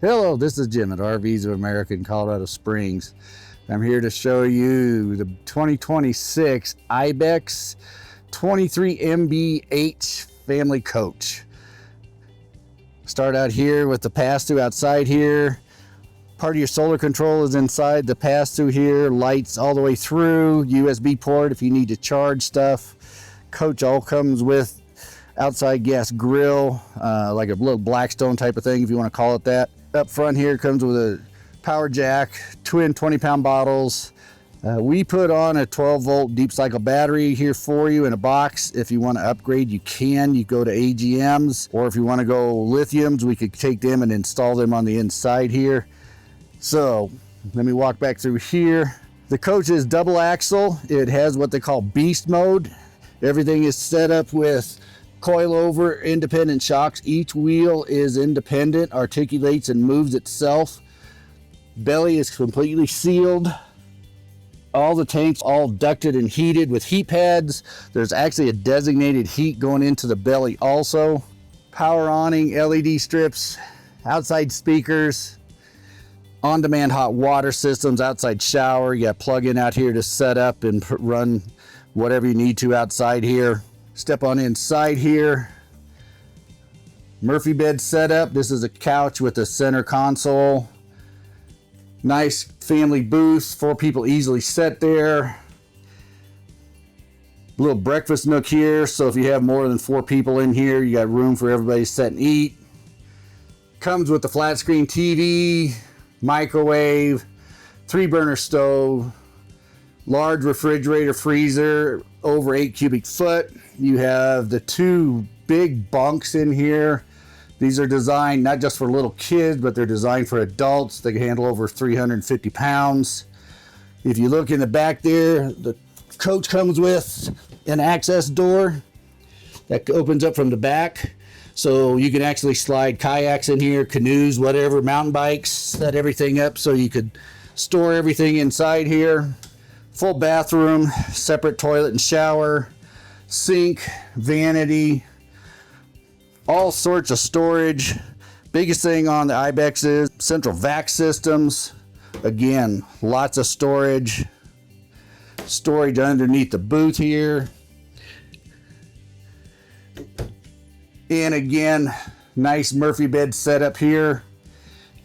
Hello, this is Jim at RVs of America in Colorado Springs. I'm here to show you the 2026 Ibex 23 MBH family coach. Start out here with the pass-through outside here. Part of your solar control is inside the pass-through here. Lights all the way through. USB port if you need to charge stuff. Coach all comes with outside gas grill, like a little Blackstone type of thing if you want to call it that. Up front here comes with a power jack, twin 20-pound bottles. We put on a 12-volt deep cycle battery here for you in a box. If you want to upgrade, you can. You go to AGMs, or if you want to go lithiums, we could take them and install them on the inside here. So let me walk back through here. The coach is double axle. It has what they call beast mode. Everything is set up with coilover independent shocks. Each wheel is independent, articulates and moves itself. Belly is completely sealed. All the tanks all ducted and heated with heat pads. There's actually a designated heat going into the belly also. Power awning, LED strips, outside speakers, on-demand hot water systems, outside shower. You got plug-in out here to set up and run whatever you need to outside here. Step on inside here. Murphy bed setup. This is a couch with a center console. Nice family booth, 4 people easily sit there. Little breakfast nook here, so if you have more than 4 people in here, you got room for everybody to sit and eat. Comes with the flat screen TV, microwave, 3-burner stove, large refrigerator freezer, over 8 cubic foot. You have the 2 big bunks in here. These are designed not just for little kids, but they're designed for adults. They can handle over 350 pounds. If you look in the back there, the coach comes with an access door that opens up from the back. So you can actually slide kayaks in here, canoes, whatever, mountain bikes, set everything up so you could store everything inside here. Full bathroom, separate toilet and shower, sink, vanity, all sorts of storage. Biggest thing on the Ibex is central vac systems. Again, lots of storage. Storage underneath the booth here. And again, nice Murphy bed setup here.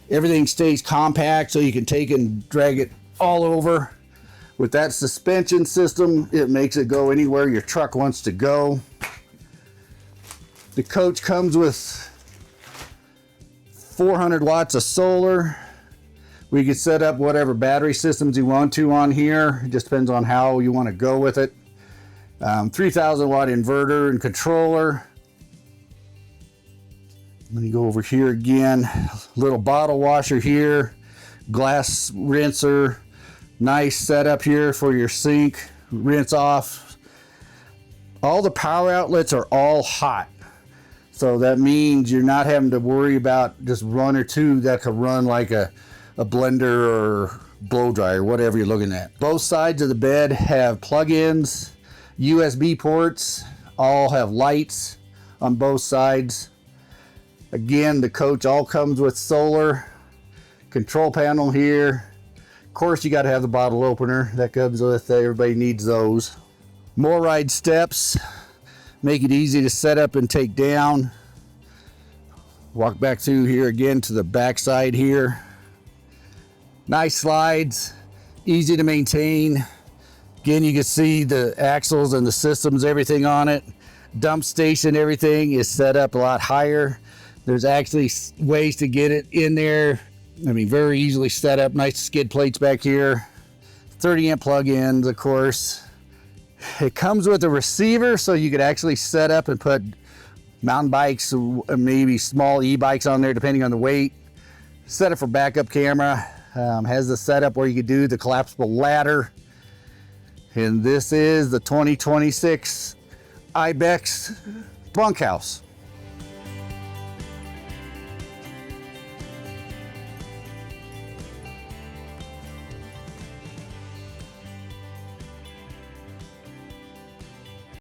Everything stays compact so you can take and drag it all over. With that suspension system, it makes it go anywhere your truck wants to go. The coach comes with 400 watts of solar. We can set up whatever battery systems you want to on here. It just depends on how you want to go with it. 3,000 watt inverter and controller. Let me go over here again. Little bottle washer here. Glass rinser. Nice setup here for your sink. Rinse off. All the power outlets are all hot. So that means you're not having to worry about just 1 or 2 that could run like a blender or blow dryer, whatever you're looking at. Both sides of the bed have plug-ins, USB ports, all have lights on both sides. Again, the coach all comes with solar, control panel here. Of course, you got to have the bottle opener that comes with, everybody needs those. More ride steps. Make it easy to set up and take down. Walk back through here again to the back side here. Nice slides, easy to maintain. Again, you can see the axles and the systems, everything on it. Dump station, everything is set up a lot higher. There's actually ways to get it in there. I mean, very easily set up. Nice skid plates back here. 30 amp plug-ins, of course. It comes with a receiver, so you could actually set up and put mountain bikes, maybe small e-bikes on there, depending on the weight. Set up for backup camera. Has the setup where you could do the collapsible ladder. And this is the 2026 Ibex bunkhouse.